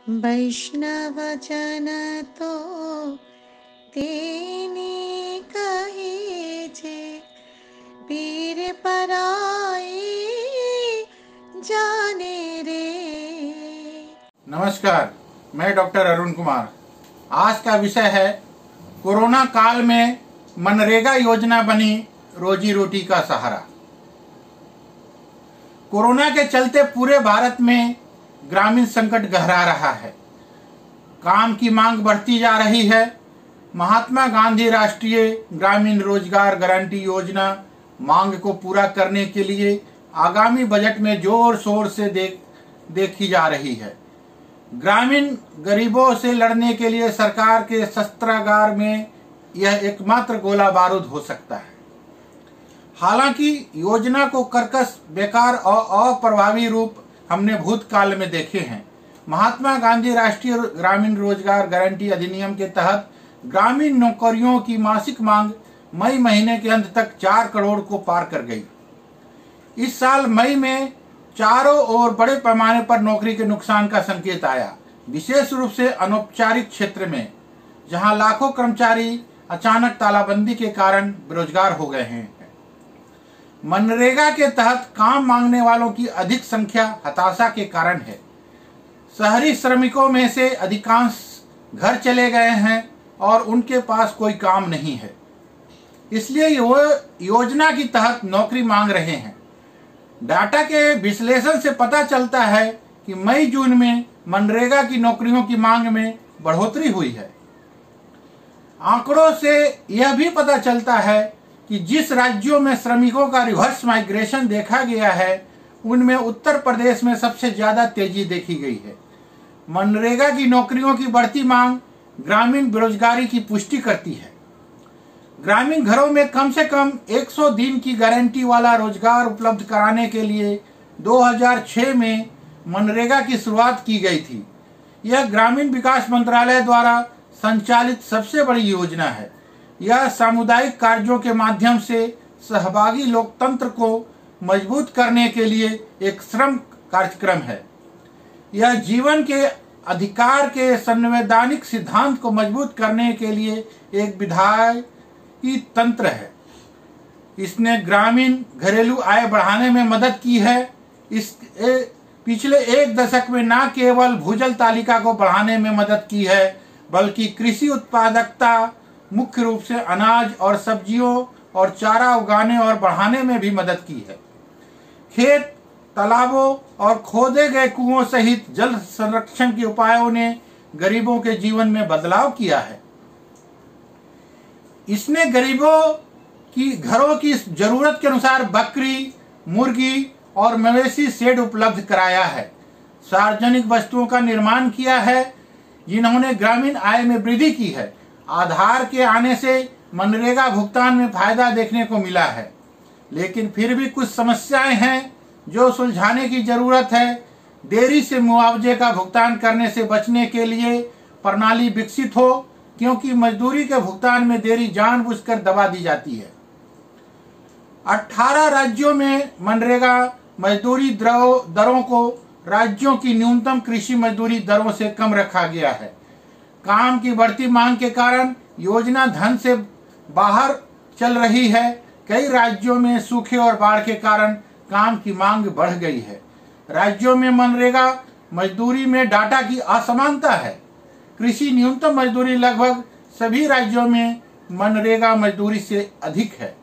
वैष्णव जन तो तेने कहे छे, पीर पराए जाने रे। नमस्कार, मैं डॉक्टर अरुण कुमार। आज का विषय है कोरोना काल में मनरेगा योजना बनी रोजी रोटी का सहारा। कोरोना के चलते पूरे भारत में ग्रामीण संकट गहरा रहा है। काम की मांग बढ़ती जा रही है। महात्मा गांधी राष्ट्रीय ग्रामीण रोजगार गारंटी योजना मांग को पूरा करने के लिए आगामी बजट में जोर शोर से देखी जा रही है। ग्रामीण गरीबों से लड़ने के लिए सरकार के शस्त्रागार में यह एकमात्र गोला बारूद हो सकता है। हालांकि योजना को कर्कश, बेकार और अप्रभावी रूप हमने भूतकाल में देखे हैं। महात्मा गांधी राष्ट्रीय ग्रामीण रोजगार गारंटी अधिनियम के तहत ग्रामीण नौकरियों की मासिक मांग मई महीने के अंत तक 4 करोड़ को पार कर गई। इस साल मई में चारों ओर बड़े पैमाने पर नौकरी के नुकसान का संकेत आया, विशेष रूप से अनौपचारिक क्षेत्र में, जहां लाखों कर्मचारी अचानक तालाबंदी के कारण बेरोजगार हो गए हैं। मनरेगा के तहत काम मांगने वालों की अधिक संख्या हताशा के कारण है। शहरी श्रमिकों में से अधिकांश घर चले गए हैं और उनके पास कोई काम नहीं है, इसलिए वो योजना के तहत नौकरी मांग रहे हैं। डाटा के विश्लेषण से पता चलता है कि मई जून में मनरेगा की नौकरियों की मांग में बढ़ोतरी हुई है। आंकड़ों से यह भी पता चलता है कि जिस राज्यों में श्रमिकों का रिवर्स माइग्रेशन देखा गया है, उनमें उत्तर प्रदेश में सबसे ज्यादा तेजी देखी गई है। मनरेगा की नौकरियों की बढ़ती मांग ग्रामीण बेरोजगारी की पुष्टि करती है। ग्रामीण घरों में कम से कम 100 दिन की गारंटी वाला रोजगार उपलब्ध कराने के लिए 2006 में मनरेगा की शुरुआत की गई थी। यह ग्रामीण विकास मंत्रालय द्वारा संचालित सबसे बड़ी योजना है। यह सामुदायिक कार्यों के माध्यम से सहभागी लोकतंत्र को मजबूत करने के लिए एक श्रम कार्यक्रम है। यह जीवन के अधिकार के संवैधानिक सिद्धांत को मजबूत करने के लिए एक विधायी तंत्र है। इसने ग्रामीण घरेलू आय बढ़ाने में मदद की है। इस पिछले 1 दशक में न केवल भूजल तालिका को बढ़ाने में मदद की है, बल्कि कृषि उत्पादकता, मुख्य रूप से अनाज और सब्जियों और चारा उगाने और बढ़ाने में भी मदद की है। खेत, तालाबों और खोदे गए कुओं सहित जल संरक्षण के उपायों ने गरीबों के जीवन में बदलाव किया है। इसने गरीबों की घरों की जरूरत के अनुसार बकरी, मुर्गी और मवेशी शेड उपलब्ध कराया है। सार्वजनिक वस्तुओं का निर्माण किया है, जिन्होंने ग्रामीण आय में वृद्धि की है। आधार के आने से मनरेगा भुगतान में फायदा देखने को मिला है, लेकिन फिर भी कुछ समस्याएं हैं जो सुलझाने की जरूरत है। देरी से मुआवजे का भुगतान करने से बचने के लिए प्रणाली विकसित हो, क्योंकि मजदूरी के भुगतान में देरी जानबूझकर दबा दी जाती है। 18 राज्यों में मनरेगा मजदूरी दरों को राज्यों की न्यूनतम कृषि मजदूरी दरों से कम रखा गया है। काम की बढ़ती मांग के कारण योजना धन से बाहर चल रही है। कई राज्यों में सूखे और बाढ़ के कारण काम की मांग बढ़ गई है। राज्यों में मनरेगा मजदूरी में डाटा की असमानता है। कृषि न्यूनतम मजदूरी लगभग सभी राज्यों में मनरेगा मजदूरी से अधिक है।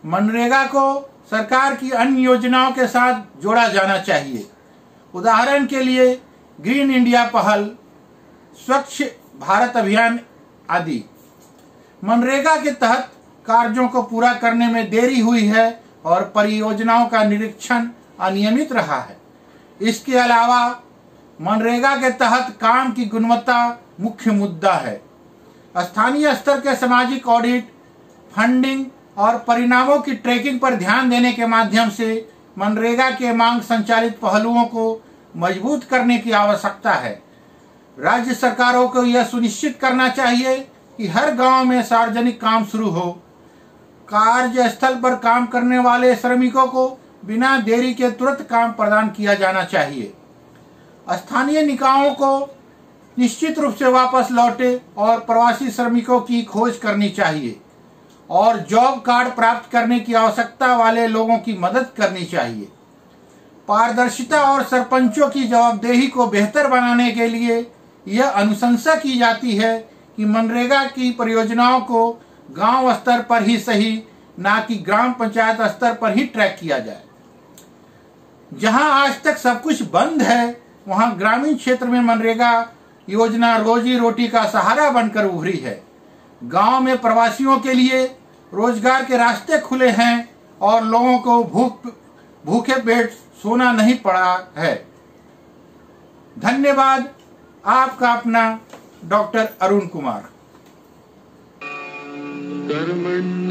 मनरेगा को सरकार की अन्य योजनाओं के साथ जोड़ा जाना चाहिए। उदाहरण के लिए ग्रीन इंडिया पहल, स्वच्छ भारत अभियान आदि। मनरेगा के तहत कार्यों को पूरा करने में देरी हुई है और परियोजनाओं का निरीक्षण अनियमित रहा है। इसके अलावा मनरेगा के तहत काम की गुणवत्ता मुख्य मुद्दा है। स्थानीय स्तर के सामाजिक ऑडिट, फंडिंग और परिणामों की ट्रैकिंग पर ध्यान देने के माध्यम से मनरेगा के मांग संचालित पहलुओं को मजबूत करने की आवश्यकता है। राज्य सरकारों को यह सुनिश्चित करना चाहिए कि हर गांव में सार्वजनिक काम शुरू हो। कार्यस्थल पर काम करने वाले श्रमिकों को बिना देरी के तुरंत काम प्रदान किया जाना चाहिए। स्थानीय निकायों को निश्चित रूप से वापस लौटे और प्रवासी श्रमिकों की खोज करनी चाहिए और जॉब कार्ड प्राप्त करने की आवश्यकता वाले लोगों की मदद करनी चाहिए। पारदर्शिता और सरपंचों की जवाबदेही को बेहतर बनाने के लिए यह अनुशंसा की जाती है कि मनरेगा की परियोजनाओं को गांव स्तर पर ही सही, ना कि ग्राम पंचायत स्तर पर ही ट्रैक किया जाए। जहां आज तक सब कुछ बंद है, वहां ग्रामीण क्षेत्र में मनरेगा योजना रोजी रोटी का सहारा बनकर उभरी है। गांव में प्रवासियों के लिए रोजगार के रास्ते खुले हैं और लोगों को भूखे पेट सोना नहीं पड़ा है। धन्यवाद। आपका अपना डॉक्टर अरुण कुमार। कर्मण्येवाधिकारस्ते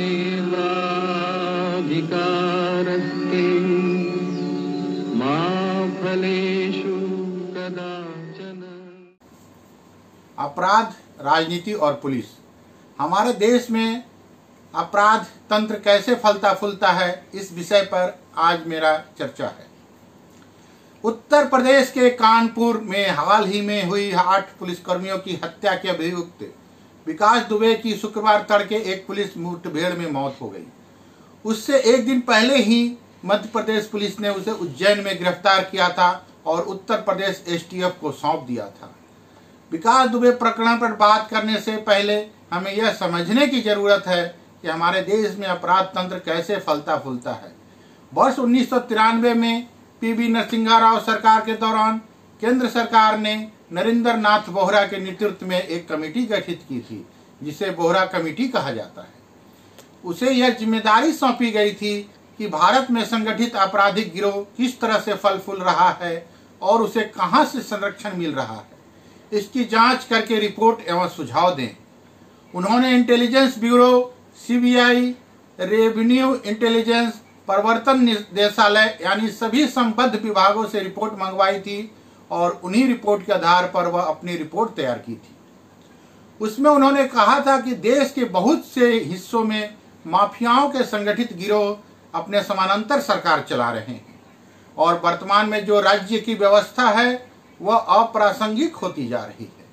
मा फलेषु कदाचन। अपराध, राजनीति और पुलिस। हमारे देश में अपराध तंत्र कैसे फलता फूलता है, इस विषय पर आज मेरा चर्चा है। उत्तर प्रदेश के कानपुर में हाल ही में हुई 8 पुलिसकर्मियों की हत्या के अभियुक्त विकास दुबे की शुक्रवार तड़के एक पुलिस मुठभेड़ में मौत हो गई। उससे एक दिन पहले ही मध्य प्रदेश पुलिस ने उसे उज्जैन में गिरफ्तार किया था और उत्तर प्रदेश एसटीएफ को सौंप दिया था। विकास दुबे प्रकरण पर बात करने से पहले हमें यह समझने की जरूरत है कि हमारे देश में अपराध तंत्र कैसे फलता फूलता है। वर्ष 1993 में पीवी नरसिंहा राव सरकार के दौरान केंद्र सरकार ने नरेंद्र नाथ बोहरा के नेतृत्व में एक कमेटी गठित की थी, जिसे बोहरा कमेटी कहा जाता है। उसे यह जिम्मेदारी सौंपी गई थी कि भारत में संगठित आपराधिक गिरोह किस तरह से फल फूल रहा है और उसे कहां से संरक्षण मिल रहा है, इसकी जांच करके रिपोर्ट एवं सुझाव दें। उन्होंने intelligence bureau, CBI, revenue intelligence, प्रवर्तन निदेशालय यानी सभी संबद्ध विभागों से रिपोर्ट मंगवाई थी और उन्हीं रिपोर्ट के आधार पर वह अपनी रिपोर्ट तैयार की थी। उसमें उन्होंने कहा था कि देश के बहुत से हिस्सों में माफियाओं के संगठित गिरोह अपने समानांतर सरकार चला रहे हैं और वर्तमान में जो राज्य की व्यवस्था है वह अप्रासंगिक होती जा रही है।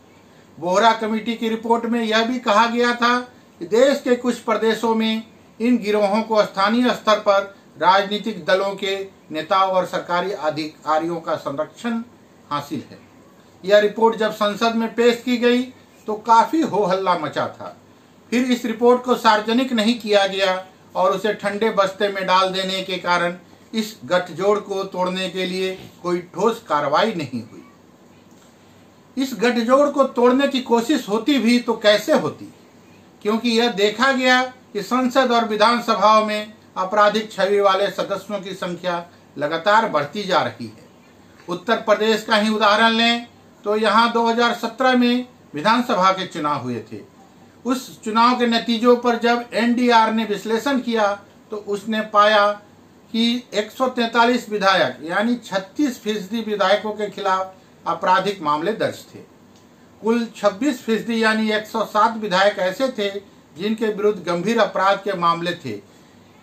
बोहरा कमेटी की रिपोर्ट में यह भी कहा गया था कि देश के कुछ प्रदेशों में इन गिरोहों को स्थानीय स्तर पर राजनीतिक दलों के नेताओं और सरकारी अधिकारियों का संरक्षण हासिल है। यह रिपोर्ट जब संसद में पेश की गई तो काफी हो हल्ला मचा था। फिर इस रिपोर्ट को सार्वजनिक नहीं किया गया और उसे ठंडे बस्ते में डाल देने के कारण इस गठजोड़ को तोड़ने के लिए कोई ठोस कार्रवाई नहीं हुई। इस गठजोड़ को तोड़ने की कोशिश होती भी तो कैसे होती, क्योंकि यह देखा गया कि संसद और विधानसभाओं में आपराधिक छवि वाले सदस्यों की संख्या लगातार बढ़ती जा रही है। उत्तर प्रदेश का ही उदाहरण लें तो यहाँ 2017 में विधानसभा के चुनाव हुए थे। उस चुनाव के नतीजों पर जब एनडीआर ने विश्लेषण किया तो उसने पाया कि 143 विधायक यानी 36% विधायकों के खिलाफ आपराधिक मामले दर्ज थे। कुल 26% यानी 107 विधायक ऐसे थे जिनके विरुद्ध गंभीर अपराध के मामले थे।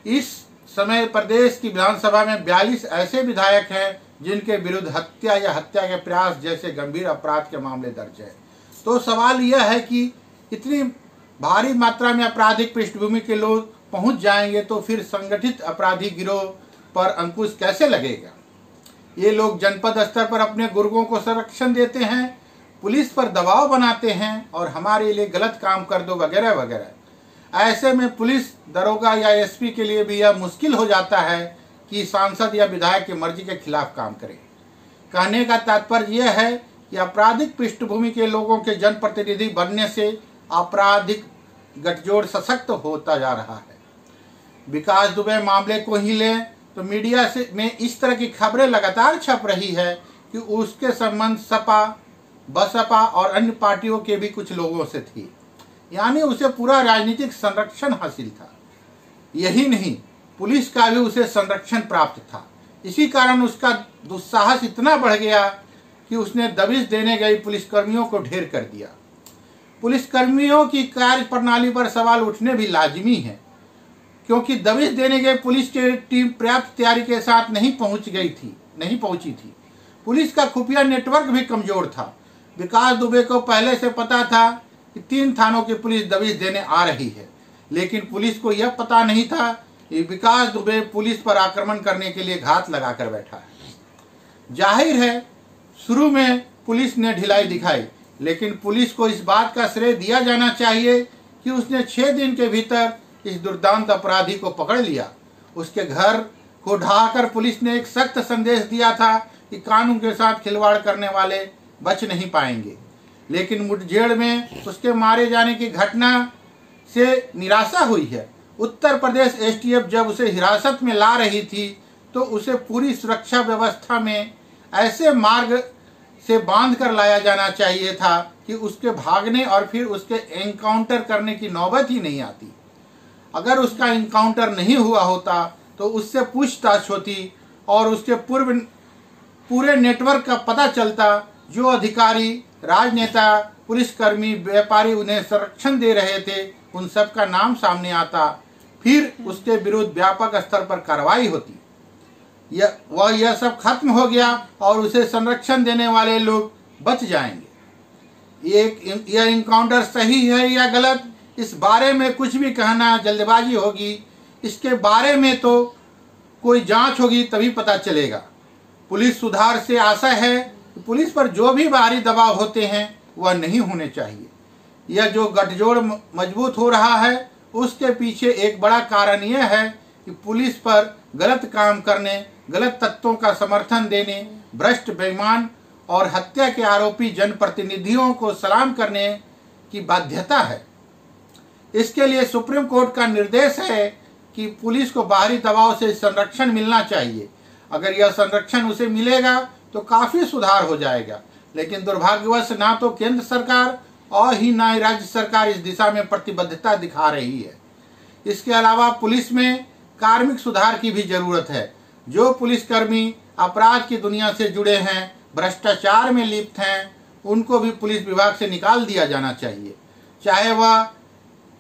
इस समय प्रदेश की विधानसभा में 42 ऐसे विधायक हैं जिनके विरुद्ध हत्या या हत्या के प्रयास जैसे गंभीर अपराध के मामले दर्ज है। तो सवाल यह है कि इतनी भारी मात्रा में आपराधिक पृष्ठभूमि के लोग पहुंच जाएंगे तो फिर संगठित अपराधी गिरोह पर अंकुश कैसे लगेगा। ये लोग जनपद स्तर पर अपने गुर्गों को संरक्षण देते हैं, पुलिस पर दबाव बनाते हैं और हमारे लिए गलत काम कर दो वगैरह वगैरह। ऐसे में पुलिस दरोगा या एसपी के लिए भी यह मुश्किल हो जाता है कि सांसद या विधायक की मर्जी के खिलाफ काम करे। कहने का तात्पर्य यह है कि आपराधिक पृष्ठभूमि के लोगों के जनप्रतिनिधि बनने से आपराधिक गठजोड़ सशक्त होता जा रहा है। विकास दुबे मामले को ही लें तो मीडिया से में इस तरह की खबरें लगातार छप रही है कि उसके संबंध सपा, बसपा और अन्य पार्टियों के भी कुछ लोगों से थी, यानी उसे पूरा राजनीतिक संरक्षण हासिल था। यही नहीं, पुलिस का भी उसे संरक्षण प्राप्त था। इसी कारण उसका दुस्साहस इतना बढ़ गया कि उसने दबिश देने गए पुलिसकर्मियों को ढेर कर दिया। पुलिसकर्मियों की कार्य प्रणाली पर सवाल उठने भी लाजिमी है, क्योंकि दबिश देने गए पुलिस की टीम पर्याप्त तैयारी के साथ नहीं पहुंची थी। पुलिस का खुफिया नेटवर्क भी कमजोर था। विकास दुबे को पहले से पता था कि 3 थानों की पुलिस दबिश देने आ रही है, लेकिन पुलिस को यह पता नहीं था कि विकास दुबे पुलिस पर आक्रमण करने के लिए घात लगाकर बैठा है। जाहिर है शुरू में पुलिस ने ढिलाई दिखाई, लेकिन पुलिस को इस बात का श्रेय दिया जाना चाहिए कि उसने 6 दिन के भीतर इस दुर्दांत अपराधी को पकड़ लिया। उसके घर को ढहाकर पुलिस ने एक सख्त संदेश दिया था कि कानून के साथ खिलवाड़ करने वाले बच नहीं पाएंगे, लेकिन मुठभेड़ में उसके मारे जाने की घटना से निराशा हुई है। उत्तर प्रदेश एसटीएफ जब उसे हिरासत में ला रही थी तो उसे पूरी सुरक्षा व्यवस्था में ऐसे मार्ग से बांध कर लाया जाना चाहिए था कि उसके भागने और फिर उसके एनकाउंटर करने की नौबत ही नहीं आती। अगर उसका एनकाउंटर नहीं हुआ होता तो उससे पूछताछ होती और उसके पूरे नेटवर्क का पता चलता। जो अधिकारी, राजनेता, पुलिसकर्मी, व्यापारी उन्हें संरक्षण दे रहे थे, उन सब का नाम सामने आता, फिर उसके विरुद्ध व्यापक स्तर पर कार्रवाई होती। यह सब खत्म हो गया और उसे संरक्षण देने वाले लोग बच जाएंगे। यह इनकाउंटर सही है या गलत, इस बारे में कुछ भी कहना जल्दबाजी होगी। इसके बारे में तो कोई जांच होगी तभी पता चलेगा। पुलिस सुधार से आशा है कि पुलिस पर जो भी बाहरी दबाव होते हैं वह नहीं होने चाहिए। यह जो गठजोड़ मजबूत हो रहा है उसके पीछे एक बड़ा कारण यह है कि पुलिस पर गलत काम करने, गलत तत्वों का समर्थन देने, भ्रष्ट, बेईमान और हत्या के आरोपी जनप्रतिनिधियों को सलाम करने की बाध्यता है। इसके लिए सुप्रीम कोर्ट का निर्देश है कि पुलिस को बाहरी दबाव से संरक्षण मिलना चाहिए। अगर यह संरक्षण उसे मिलेगा तो काफी सुधार हो जाएगा, लेकिन दुर्भाग्यवश ना तो केंद्र सरकार और ही ना ही राज्य सरकार इस दिशा में प्रतिबद्धता दिखा रही है। इसके अलावा पुलिस में कार्मिक सुधार की भी जरूरत है। जो पुलिसकर्मी अपराध की दुनिया से जुड़े हैं, भ्रष्टाचार में लिप्त हैं, उनको भी पुलिस विभाग से निकाल दिया जाना चाहिए, चाहे वह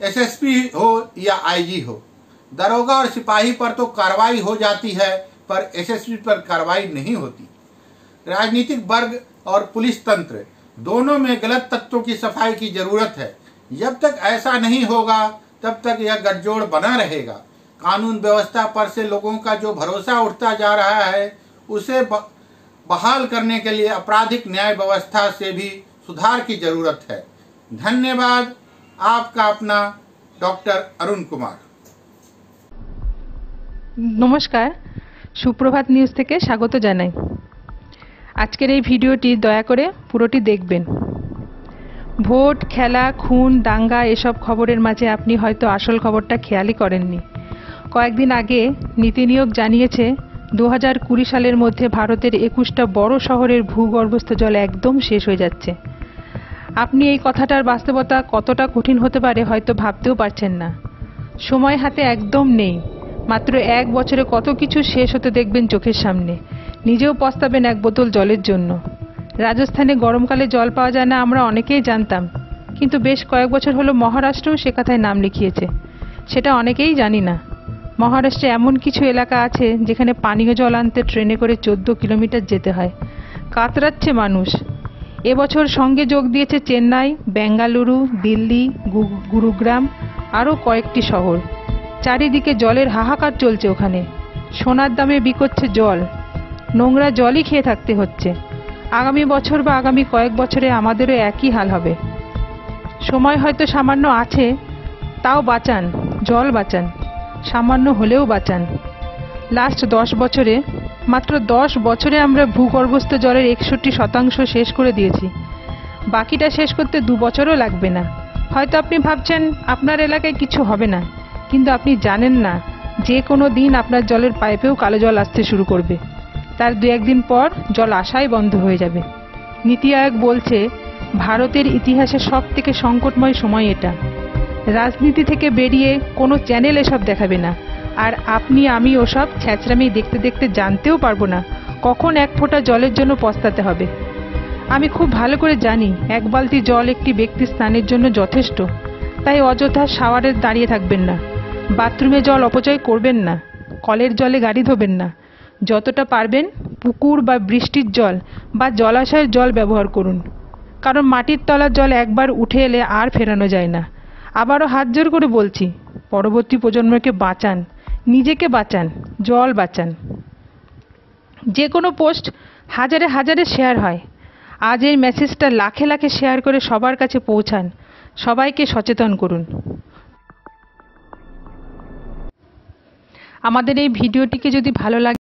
एसएसपी हो या आईजी हो। दरोगा और सिपाही पर तो कार्रवाई हो जाती है, पर एसएसपी पर कार्रवाई नहीं होती। राजनीतिक वर्ग और पुलिस तंत्र दोनों में गलत तत्वों की सफाई की जरूरत है। जब तक ऐसा नहीं होगा तब तक यह गठजोड़ बना रहेगा। कानून व्यवस्था पर से लोगों का जो भरोसा उठता जा रहा है उसे बहाल करने के लिए आपराधिक न्याय व्यवस्था से भी सुधार की जरूरत है। धन्यवाद। आपका अपना डॉक्टर अरुण कुमार। नमस्कार, सुप्रभात নিউজ থেকে স্বাগত জানাই। আজকের এই ভিডিওটি দয়া করে পুরোটি দেখবেন। ভোট, খেলা, খুন, দাঙ্গা এসব খবরের মাঝে আপনি হয়তো আসল খবরটা খেয়ালই করেননি। কয়েকদিন আগে নীতি নিয়োগ জানিয়েছে 2020 সালের মধ্যে ভারতের 21টা বড় শহরের ভূগর্ভস্থ জল একদম শেষ হয়ে যাচ্ছে। আপনি এই কথাটার বাস্তবতা কতটা কঠিন হতে পারে হয়তো ভাবতেও পারছেন না। সময় হাতে একদম নেই। মাত্র 1 বছরে কত কিছু শেষ হতে দেখবেন চোখের সামনে। নিজেও পস্তাবেন এক বোতল জলের জন্য। রাজস্থানে গরমকালে জল পাওয়া যায় না আমরা অনেকেই জানতাম, কিন্তু বেশ কয়েক বছর হলো মহারাষ্ট্রও সে কথায় নাম লিখিয়েছে। সেটা অনেকেই জানি না। মহারাষ্ট্রে এমন কিছু এলাকা আছে যেখানে পানীয় জল আনতে ট্রেনে করে 14 কিলোমিটার যেতে হয়। কাতরাচ্ছে মানুষ। এবছর সঙ্গে যোগ দিয়েছে চেন্নাই, বেঙ্গালুরু, দিল্লি, গুরুগ্রাম আরও কয়েকটি শহর। চারিদিকে জলের হাহাকার চলছে ওখানে। সোনার দামে বিকোচ্ছে জল। নোংরা জলই খেয়ে থাকতে হচ্ছে। আগামী বছর বা আগামী কয়েক বছরে আমাদেরও একই হাল হবে। সময় হয়তো সামান্য আছে, তাও বাঁচান, জল বাঁচান, সামান্য হলেও বাঁচান। লাস্ট 10 বছরে, মাত্র 10 বছরে আমরা ভূগর্ভস্থ জলের 61% শেষ করে দিয়েছি। বাকিটা শেষ করতে 2 বছরও লাগবে না। হয়তো আপনি ভাবছেন আপনার এলাকায় কিছু হবে না, কিন্তু আপনি জানেন না যে কোনো দিন আপনার জলের পাইপেও কালো জল আসতে শুরু করবে। তার 2-1 দিন পর জল আসাই বন্ধ হয়ে যাবে। নীতি আয়োগ বলছে ভারতের ইতিহাসে সবথেকে সংকটময় সময় এটা। রাজনীতি থেকে বেরিয়ে কোনো চ্যানেল এসব দেখাবে না, আর আপনি আমি ওসব ছ্যাঁচড়ামি দেখতে দেখতে জানতেও পারবো না কখন 1 ফোঁটা জলের জন্য পস্তাতে হবে। আমি খুব ভালো করে জানি 1 বালতি জল একটি ব্যক্তির স্নানের জন্য যথেষ্ট। তাই অযথা শাওয়ারে দাঁড়িয়ে থাকবেন না, বাথরুমে জল অপচয় করবেন না, কলের জলে গাড়ি ধোবেন না। যতটা পারবেন পুকুর বা বৃষ্টির জল বা জলাশয়ের জল ব্যবহার করুন, কারণ মাটির তলার জল একবার উঠে এলে আর ফেরানো যায় না। আবারও হাত জোর করে বলছি, পরবর্তী প্রজন্মকে বাঁচান, নিজেকে বাঁচান, জল বাঁচান। যে কোনো পোস্ট হাজারে হাজারে শেয়ার হয়, আজ এই মেসেজটা লাখে লাখে শেয়ার করে সবার কাছে পৌঁছান, সবাইকে সচেতন করুন। আমাদের এই ভিডিওটিকে যদি ভালো লাগে